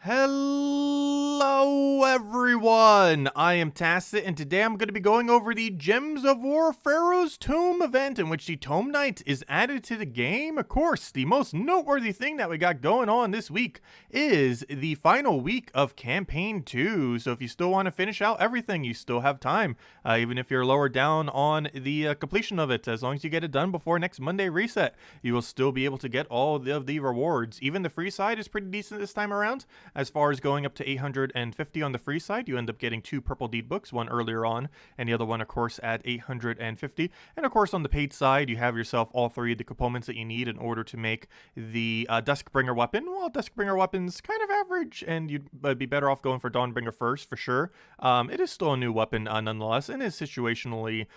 Hello everyone, I am Tacet, and today I'm going to be going over the Gems of War Pharaoh's Tomb event, in which the Tome Knight is added to the game. Of course, the most noteworthy thing that we got going on this week is the final week of Campaign 2, so if you still want to finish out everything, you still have time, even if you're lower down on the completion of it. As long as you get it done before next Monday reset, you will still be able to get all of the rewards. Even the free side is pretty decent this time around. As far as going up to 850 on the free side, you end up getting 2 purple deed books, one earlier on, and the other one, of course, at 850. And of course, on the paid side, you have yourself all 3 of the components that you need in order to make the Duskbringer weapon. Well, Duskbringer weapon's kind of average, and you'd be better off going for Dawnbringer first, for sure. It is still a new weapon, nonetheless, and is situationally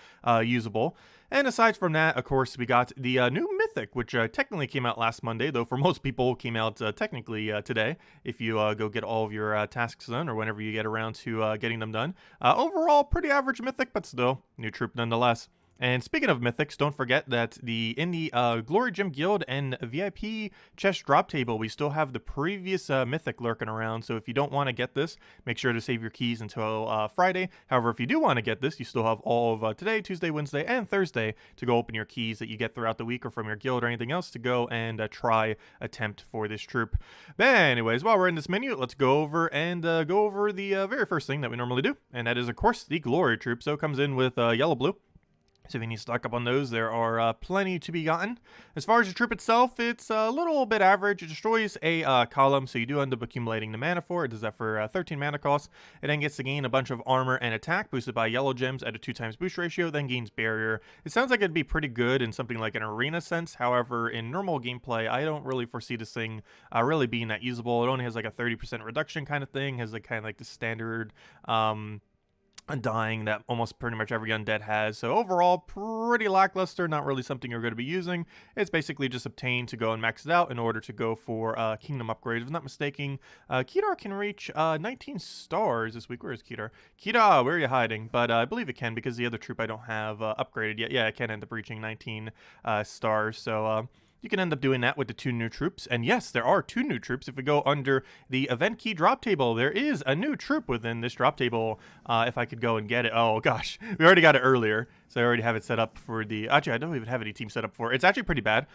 usable. And aside from that, of course, we got the new Mythic, which technically came out last Monday, though for most people came out technically today, if you go get all of your tasks done, or whenever you get around to getting them done. Overall, pretty average Mythic, but still, new troop nonetheless. And speaking of mythics, don't forget that in the Glory Gem Guild and VIP chest drop table, we still have the previous mythic lurking around. So if you don't want to get this, make sure to save your keys until Friday. However, if you do want to get this, you still have all of today, Tuesday, Wednesday, and Thursday to go open your keys that you get throughout the week or from your guild or anything else to go and attempt for this troop. But anyways, while we're in this menu, let's go over the very first thing that we normally do, and that is, of course, the Glory troop. So it comes in with yellow-blue. So if you need to stock up on those, there are plenty to be gotten. As far as the troop itself, it's a little bit average. It destroys a column, so you do end up accumulating the mana for it. It does that for 13 mana cost. It then gets to gain a bunch of armor and attack, boosted by yellow gems at a 2x boost ratio, then gains barrier. It sounds like it'd be pretty good in something like an arena sense. However, in normal gameplay, I don't really foresee this thing really being that usable. It only has like a 30% reduction kind of thing, has like kind of like the standard dying that almost pretty much every undead has. So overall, pretty lackluster, not really something you're going to be using. It's basically just obtained to go and max it out in order to go for kingdom upgrades. If I'm not mistaken, Kedar can reach 19 stars this week. Where is Kedar? Kedar, where are you hiding? But I believe it can, because the other troop I don't have upgraded yet. Yeah, it can end up reaching 19 stars. So you can end up doing that with the 2 new troops. And yes, there are 2 new troops. If we go under the event key drop table, there is a new troop within this drop table. If I could go and get it. Oh gosh, we already got it earlier. So I already have it set up for the, actually I don't even have any team set up for it. It's actually pretty bad.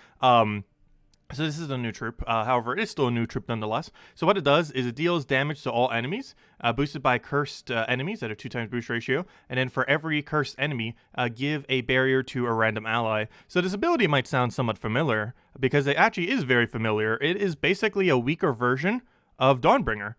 So this is a new troop, however, it is still a new troop nonetheless. So what it does is it deals damage to all enemies, boosted by cursed enemies at a 2x boost ratio, and then for every cursed enemy, give a barrier to a random ally. So this ability might sound somewhat familiar, because it actually is very familiar. It is basically a weaker version of Dawnbringer,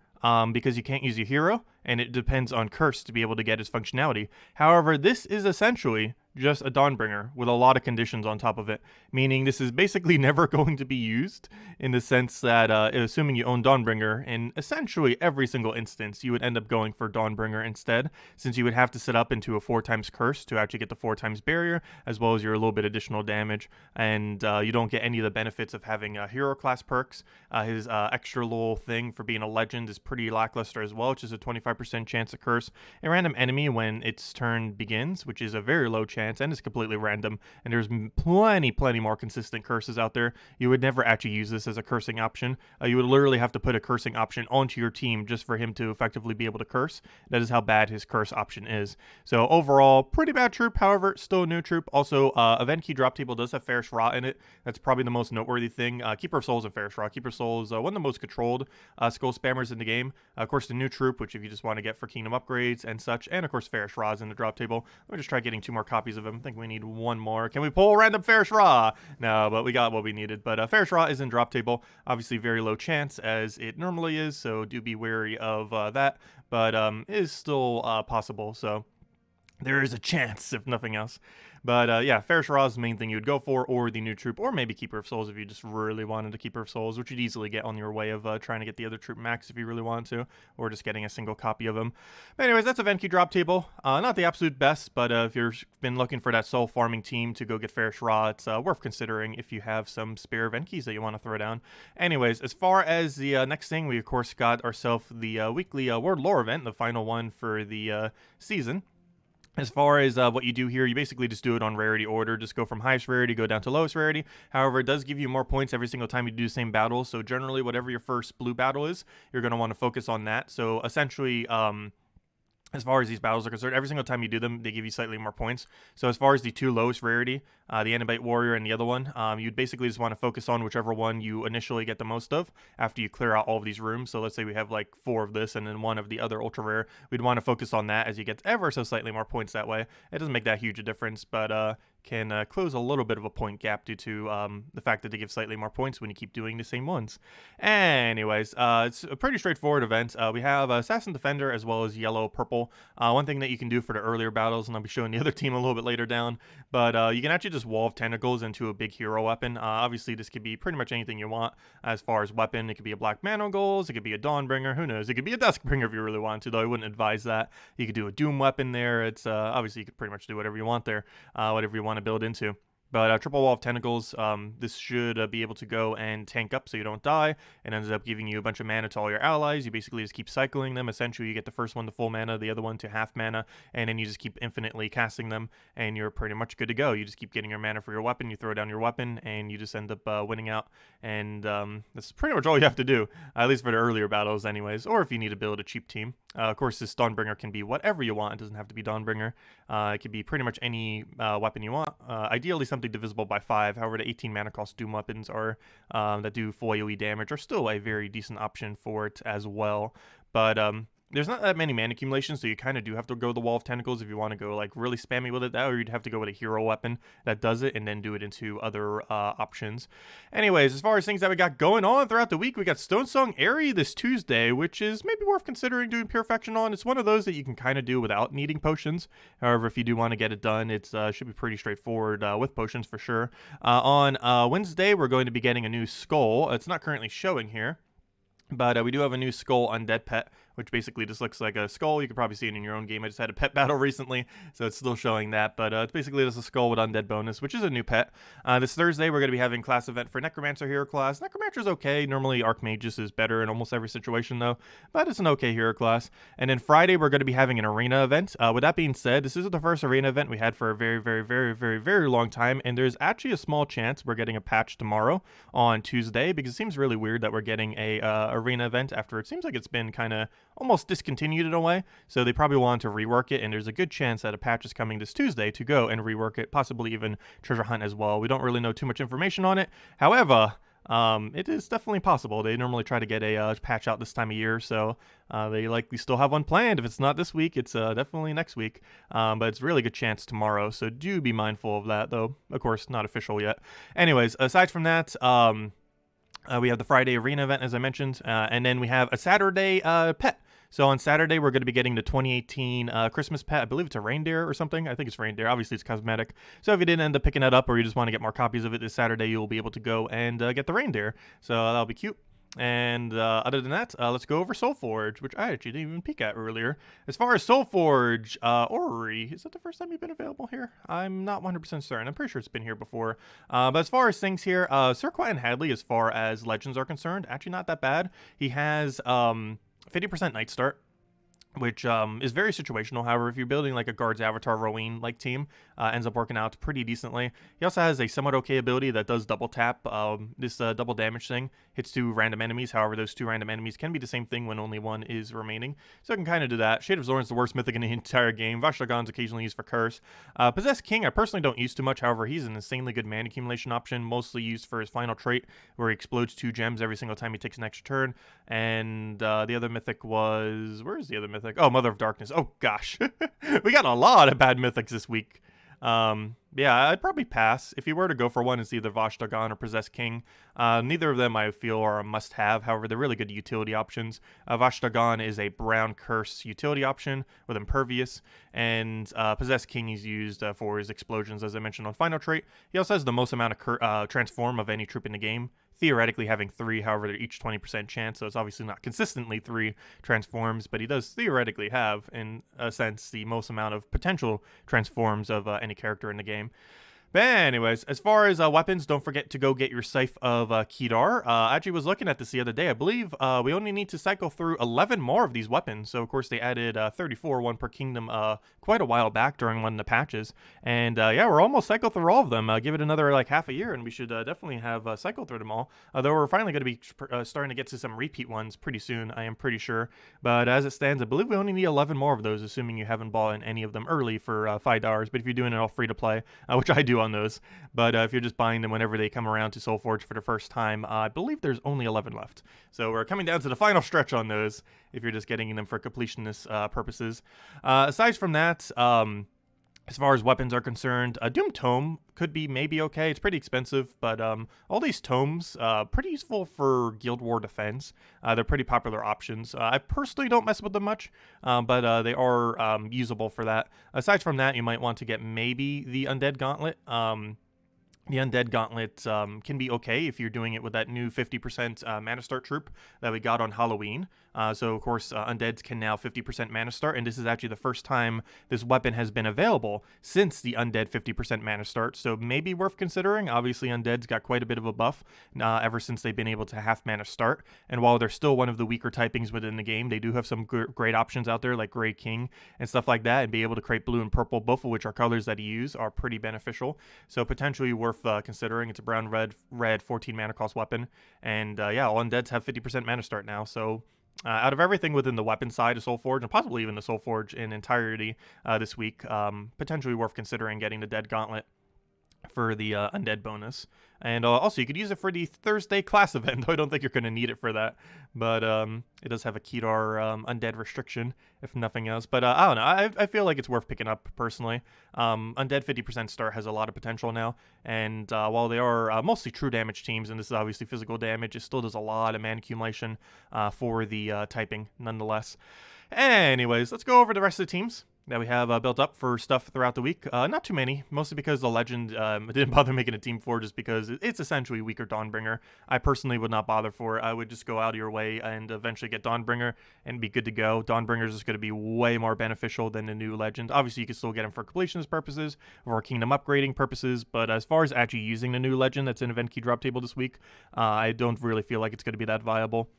because you can't use your hero, and it depends on curse to be able to get its functionality. However, this is essentially just a Dawnbringer with a lot of conditions on top of it, meaning this is basically never going to be used, in the sense that assuming you own Dawnbringer, in essentially every single instance you would end up going for Dawnbringer instead, since you would have to set up into a 4x curse to actually get the 4x barrier, as well as your little bit additional damage, and you don't get any of the benefits of having hero class perks. His extra little thing for being a legend is pretty lackluster as well, which is a 25% chance to curse a random enemy when its turn begins, which is a very low chance, and it's completely random, and there's plenty more consistent curses out there. You would never actually use this as a cursing option. You would literally have to put a cursing option onto your team just for him to effectively be able to curse. That is how bad his curse option is. So overall, pretty bad troop, however, still a new troop. Also, event key drop table does have Ferris Ra in it. That's probably the most noteworthy thing. Keeper of Souls and Ferris Ra. Keeper of Souls, one of the most controlled skull spammers in the game. Of course, the new troop, which if you just want to get for kingdom upgrades and such, and of course Ferris Ra is in the drop table. Let me just try getting 2 more copies of him. I think we need 1 more. Can we pull random Ferris Ra? No, but we got what we needed. But Ferris Ra is in drop table. Obviously very low chance, as it normally is, so do be wary of that. But it is still possible, so there is a chance, if nothing else. But yeah, Ferris Ra is the main thing you would go for, or the new troop, or maybe Keeper of Souls if you just really wanted a Keeper of Souls, which you'd easily get on your way of trying to get the other troop max if you really wanted to, or just getting a single copy of them. But anyways, that's event key drop table. Not the absolute best, but if you've been looking for that soul farming team to go get Ferris Ra, it's worth considering if you have some spare event keys that you want to throw down. Anyways, as far as the next thing, we of course got ourselves the weekly Word Lore event, the final one for the season. As far as what you do here, you basically just do it on rarity order. Just go from highest rarity, go down to lowest rarity. However, it does give you more points every single time you do the same battle. So generally, whatever your first blue battle is, you're going to want to focus on that. So essentially, as far as these battles are concerned, every single time you do them, they give you slightly more points. So as far as the two lowest rarity, the Anabite Warrior and the other one, you'd basically just want to focus on whichever one you initially get the most of after you clear out all of these rooms. So let's say we have like 4 of this and then 1 of the other ultra rare. We'd want to focus on that as you get ever so slightly more points that way. It doesn't make that huge a difference, but can close a little bit of a point gap due to the fact that they give slightly more points when you keep doing the same ones. Anyways, it's a pretty straightforward event. We have Assassin Defender as well as Yellow Purple. One thing that you can do for the earlier battles, and I'll be showing the other team a little bit later down, but you can actually just wall of tentacles into a big hero weapon. Obviously, this could be pretty much anything you want as far as weapon. It could be a Black Manacles, it could be a Dawnbringer, who knows? It could be a Duskbringer if you really want to, though I wouldn't advise that. You could do a Doom weapon there. It's obviously you could pretty much do whatever you want there, whatever you want to build into. But triple wall of tentacles, this should be able to go and tank up so you don't die. It ends up giving you a bunch of mana to all your allies. You basically just keep cycling them. Essentially, you get the first one to full mana, the other one to half mana, and then you just keep infinitely casting them, and you're pretty much good to go. You just keep getting your mana for your weapon, you throw down your weapon, and you just end up winning out. And that's pretty much all you have to do, at least for the earlier battles anyways, or if you need to build a cheap team. Of course, this Dawnbringer can be whatever you want. It doesn't have to be Dawnbringer. It could be pretty much any weapon you want. Ideally, something divisible by 5. However, the 18 mana cost Doom weapons are that do full AoE damage are still a very decent option for it as well. But there's not that many mana accumulations, so you kind of do have to go the Wall of Tentacles if you want to go like really spammy with it, or you'd have to go with a hero weapon that does it and then do it into other options. Anyways, as far as things that we got going on throughout the week, we got Stonesong Eyrie this Tuesday, which is maybe worth considering doing Purification on. It's one of those that you can kind of do without needing potions. However, if you do want to get it done, it should be pretty straightforward with potions for sure. On Wednesday, we're going to be getting a new skull. It's not currently showing here, but we do have a new skull undead pet, which basically just looks like a skull. You could probably see it in your own game. I just had a pet battle recently, so it's still showing that. But it's basically just a skull with undead bonus, which is a new pet. This Thursday, we're going to be having class event for Necromancer hero class. Necromancer's okay. Normally, Archmagus is better in almost every situation, though. But it's an okay hero class. And then Friday, we're going to be having an arena event. With that being said, this isn't the first arena event we had for a very, very, very, very, very long time. And there's actually a small chance we're getting a patch tomorrow on Tuesday, because it seems really weird that we're getting a arena event after it seems like it's been kind of almost discontinued in a way. So they probably want to rework it, and there's a good chance that a patch is coming this Tuesday to go and rework it, possibly even treasure hunt as well. We don't really know too much information on it. However, it is definitely possible. They normally try to get a patch out this time of year, so they likely still have one planned. If it's not this week, it's definitely next week. But it's a really good chance tomorrow, so do be mindful of that, though, of course, not official yet. Anyways, aside from that, we have the Friday arena event, as I mentioned, and then we have a Saturday pet. So on Saturday, we're going to be getting the 2018 Christmas pet. I believe it's a reindeer or something. I think it's reindeer. Obviously, it's cosmetic. So if you didn't end up picking that up, or you just want to get more copies of it this Saturday, you'll be able to go and get the reindeer. So that'll be cute. And other than that, let's go over Soulforge, which I actually didn't even peek at earlier. As far as Soulforge, Eyrie, is that the first time you've been available here? I'm not 100% certain. I'm pretty sure it's been here before. But as far as things here, Sir Quiet and Hadley, as far as legends are concerned, actually not that bad. He has 50% Night Start, which is very situational. However, if you're building like a Guards Avatar Rowene like team, ends up working out pretty decently. He also has a somewhat okay ability that does double tap. This double damage thing hits 2 random enemies. However, those 2 random enemies can be the same thing when only one is remaining. So I can kind of do that. Shade of Zoran's the worst mythic in the entire game. Vashtagon's occasionally used for Curse. Possessed King, I personally don't use too much. However, he's an insanely good mana accumulation option, mostly used for his final trait, where he explodes 2 gems every single time he takes an extra turn. And the other mythic was... Where's the other mythic? Oh, Mother of Darkness. Oh, gosh. We got a lot of bad mythics this week. Yeah, I'd probably pass. If you were to go for one, it's either Vashtagon or Possessed King. Neither of them I feel are a must-have. However, they're really good utility options. Vashtagon is a brown curse utility option with Impervious, and Possessed King is used for his explosions, as I mentioned on Final Trait. He also has the most amount of transform of any troop in the game, theoretically having 3. However, they're each 20% chance, so it's obviously not consistently 3 transforms, but he does theoretically have, in a sense, the most amount of potential transforms of any character in the game. But anyways, as far as weapons, don't forget to go get your Scythe of Kedar. I actually was looking at this the other day. I believe we only need to cycle through 11 more of these weapons. So, of course, they added 34, one per kingdom, quite a while back during one of the patches. And yeah, we're almost cycled through all of them. Give it another like half a year, and we should definitely have cycled through them all. Though we're finally going to be starting to get to some repeat ones pretty soon, I am pretty sure. But as it stands, I believe we only need 11 more of those, assuming you haven't bought in any of them early for $5. But if you're doing it all free to play, which I do on those. But if you're just buying them whenever they come around to Soulforge for the first time, I believe there's only 11 left. So we're coming down to the final stretch on those if you're just getting them for completionist purposes. Aside from that, as far as weapons are concerned, a Doom Tome could be maybe okay. It's pretty expensive, but all these tomes, pretty useful for Guild War defense. They're pretty popular options. I personally don't mess with them much, but they are usable for that. Aside from that, you might want to get maybe the Undead Gauntlet. The Undead Gauntlet can be okay if you're doing it with that new 50% Mana Start troop that we got on Halloween. So, of course, Undeads can now 50% Mana Start, and this is actually the first time this weapon has been available since the Undead 50% Mana Start, so maybe worth considering. Obviously, Undead's got quite a bit of a buff ever since they've been able to half Mana Start, and while they're still one of the weaker typings within the game, they do have some great options out there, like Grey King and stuff like that, and be able to create blue and purple, both of which are colors that you use, are pretty beneficial. So, potentially worth considering. It's a brown red 14 mana cost weapon, and yeah, all Undeads have 50% Mana Start now. So out of everything within the weapon side of Soulforge, and possibly even the Soulforge in entirety this week, potentially worth considering getting the Dead Gauntlet for the Undead bonus. And also, you could use it for the Thursday class event, though I don't think you're going to need it for that. But it does have a Kedar Undead restriction, if nothing else. But I don't know. I feel like it's worth picking up, personally. Undead 50% start has a lot of potential now. And while they are mostly true damage teams, and this is obviously physical damage, it still does a lot of mana accumulation for the typing, nonetheless. Anyways, let's go over the rest of the teams that we have built up for stuff throughout the week. Not too many, mostly because the Legend didn't bother making a team for, just because it's essentially weaker Dawnbringer. I personally would not bother for it. I would just go out of your way and eventually get Dawnbringer and be good to go. Dawnbringer is just going to be way more beneficial than the new Legend. Obviously, you can still get him for completionist purposes or kingdom upgrading purposes, but as far as actually using the new Legend that's in Event Key Drop Table this week, I don't really feel like it's going to be that viable.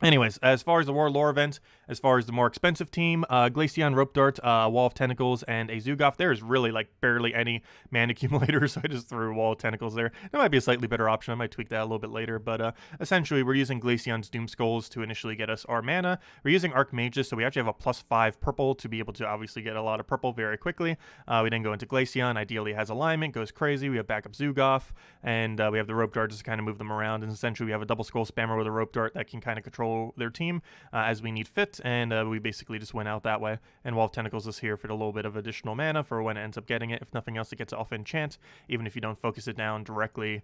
Anyways, as far as the War Lore event, as far as the more expensive team, Glaceon, Rope Dart, Wall of Tentacles, and a Zugoff, there is really like barely any mana accumulators, so I just threw Wall of Tentacles there. That might be a slightly better option. I might tweak that a little bit later, but essentially we're using Glaceon's Doom Skulls to initially get us our mana. We're using Archmages, so we actually have a +5 purple to be able to obviously get a lot of purple very quickly. We then go into Glaceon, ideally has alignment, goes crazy. We have backup Zugoff, and we have the Rope Dart just to kind of move them around, and essentially we have a double Skull Spammer with a Rope Dart that can kind of control their team as we need fit, and we basically just went out that way. And Wall of Tentacles is here for a little bit of additional mana for when it ends up getting it. If nothing else, it gets off enchant, even if you don't focus it down directly.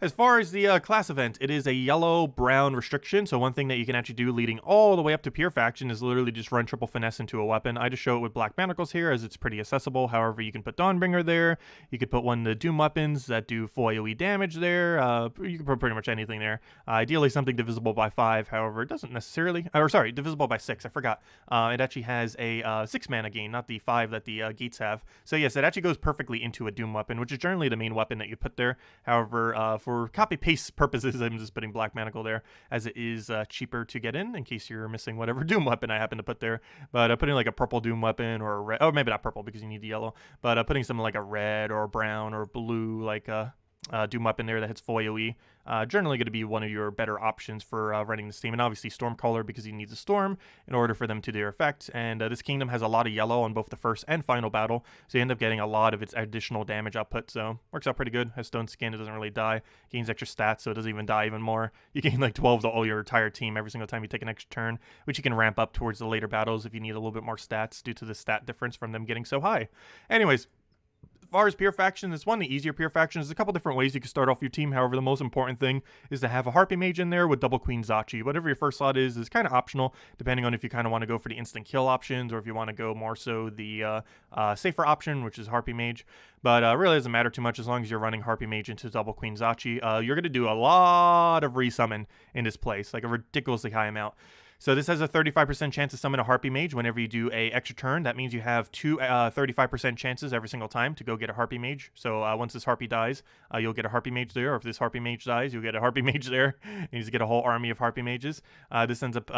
As far as the class event, it is a yellow-brown restriction, so one thing that you can actually do leading all the way up to Pure Faction is literally just run triple finesse into a weapon. I just show it with Black Manacles here, as it's pretty accessible. However, you can put Dawnbringer there, you could put one of the Doom weapons that do full AoE damage there, you can put pretty much anything there. Ideally something divisible by 5, however, it doesn't necessarily, or sorry, divisible by 6, I forgot. It actually has a 6 mana gain, not the 5 that the Gates have. So yes, it actually goes perfectly into a Doom weapon, which is generally the main weapon that you put there. However, for copy-paste purposes, I'm just putting Black Manacle there, as it is cheaper to get in case you're missing whatever Doom weapon I happen to put there. But putting like a purple Doom weapon or a red, oh, maybe not purple because you need the yellow, but putting something like a red or a brown or blue, like Doom weapon there that hits full AoE, generally going to be one of your better options for running this team. And obviously Stormcaller, because you need the Storm in order for them to do their effect. And this kingdom has a lot of yellow on both the first and final battle, so you end up getting a lot of its additional damage output. So works out pretty good. Has Stone Skin, it doesn't really die. Gains extra stats, so it doesn't even die even more. You gain like 12 to all your entire team every single time you take an extra turn, which you can ramp up towards the later battles if you need a little bit more stats due to the stat difference from them getting so high. Anyways, as far as Pure Faction, it's one of the easier Pure Factions. There's a couple different ways you can start off your team. However, the most important thing is to have a Harpy Mage in there with double Queen Zachi. Whatever your first slot is kind of optional, depending on if you kind of want to go for the instant kill options or if you want to go more so the safer option, which is Harpy Mage. But really doesn't matter too much as long as you're running Harpy Mage into double Queen Zachi. You're going to do a lot of resummon in this place, like a ridiculously high amount. So this has a 35% chance to summon a Harpy Mage whenever you do a extra turn. That means you have two 35% chances every single time to go get a Harpy Mage. So once this Harpy dies, you'll get a Harpy Mage there. Or if this Harpy Mage dies, you'll get a Harpy Mage there. You just get a whole army of Harpy Mages. This ends up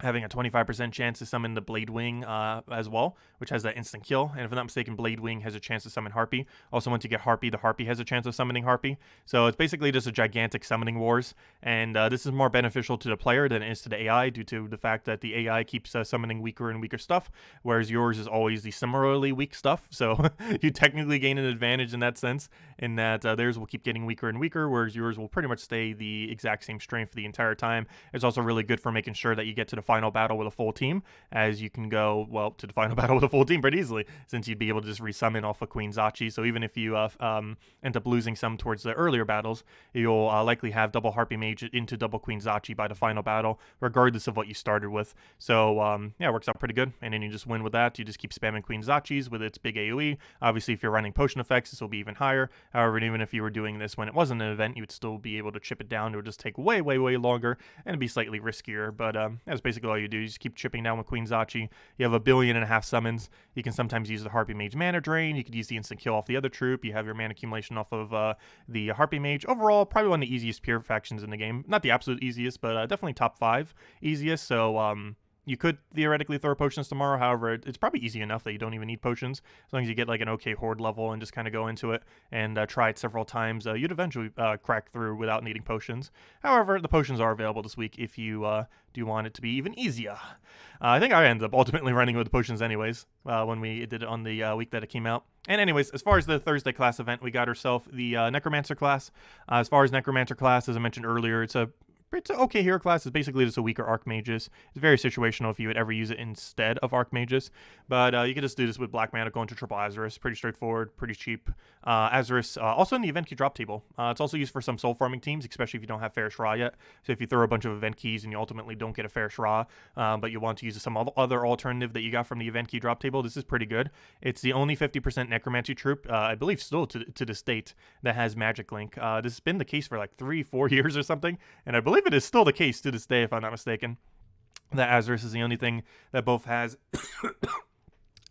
having a 25% chance to summon the Blade Wing as well, which has that instant kill. And if I'm not mistaken, Blade Wing has a chance to summon Harpy. Also, once you get Harpy, the Harpy has a chance of summoning Harpy. So it's basically just a gigantic summoning wars. And this is more beneficial to the player than it is to the AI, due to the fact that the AI keeps summoning weaker and weaker stuff, whereas yours is always the similarly weak stuff. So you technically gain an advantage in that sense, in that theirs will keep getting weaker and weaker, whereas yours will pretty much stay the exact same strength the entire time. It's also really good for making sure that you get to the final battle with a full team, as you can go, well, to the final battle with a full team pretty easily, since you'd be able to just resummon off of Queen Zachi. So even if you end up losing some towards the earlier battles, you'll likely have double Harpy Mage into double Queen Zachi by the final battle, regardless of what you started with. So yeah, it works out pretty good. And then you just win with that. You just keep spamming Queen Zachis with its big AoE. Obviously, if you're running potion effects, this will be even higher. However, even if you were doing this when it wasn't an event, you would still be able to chip it down. It would just take way, way, way longer and it'd be slightly riskier. But that's basically all you do. You just keep chipping down with Queen Zachi. You have 1.5 billion summons. You can sometimes use the Harpy Mage mana drain. You could use the instant kill off the other troop. You have your mana accumulation off of the Harpy Mage. Overall, probably one of the easiest pure factions in the game. Not the absolute easiest, but definitely top 5 easiest. So you could theoretically throw potions tomorrow. However, it's probably easy enough that you don't even need potions. As long as you get like an okay horde level and just kind of go into it and try it several times, you'd eventually crack through without needing potions. However, the potions are available this week if you do want it to be even easier. I think I ended up ultimately running with the potions anyways when we did it on the week that it came out. And anyways, as far as the Thursday class event, we got ourselves the Necromancer class. As far as Necromancer class, as I mentioned earlier, it's an okay hero class. It's basically just a weaker Archmages. It's very situational if you would ever use it instead of Archmages. But you can just do this with Black Mana, go into Triple Azurus. Pretty straightforward, pretty cheap. Azurus, also in the event key drop table. It's also used for some soul farming teams, especially if you don't have Fair Ra yet. So if you throw a bunch of event keys and you ultimately don't get a Fair Ra, but you want to use some other alternative that you got from the event key drop table, this is pretty good. It's the only 50% Necromancy troop, I believe still to this date, that has Magic Link. This has been the case for like 3-4 years or something, and I believe it is still the case to this day, if I'm not mistaken. That Azurus is the only thing that both has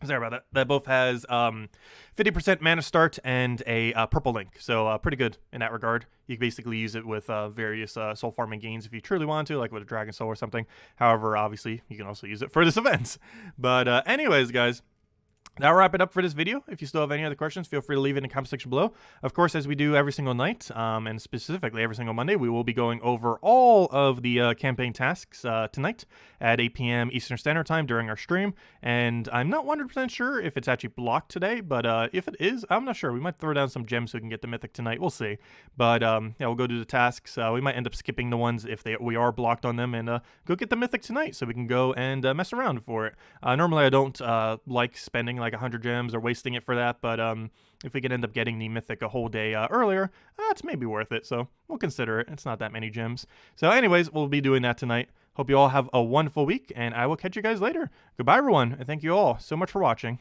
sorry about that. That both has 50% mana start and a purple link. So pretty good in that regard. You can basically use it with various soul farming gains if you truly want to, like with a Dragon Soul or something. However, obviously, you can also use it for this event. But anyways, guys, that'll wrap it up for this video. If you still have any other questions, feel free to leave it in the comment section below. Of course, as we do every single night, and specifically every single Monday, we will be going over all of the campaign tasks tonight at 8 p.m. Eastern Standard Time during our stream. And I'm not 100% sure if it's actually blocked today, but if it is, I'm not sure. We might throw down some gems so we can get the Mythic tonight. We'll see. But yeah, we'll go do the tasks. We might end up skipping the ones if we are blocked on them, and go get the Mythic tonight so we can go and mess around for it. Normally, I don't like spending like 100 gems or wasting it for that, but if we could end up getting the Mythic a whole day earlier, it's maybe worth it, so we'll consider it. It's not that many gems. So anyways, we'll be doing that tonight. Hope you all have a wonderful week, and I will catch you guys later. Goodbye, everyone, and thank you all so much for watching.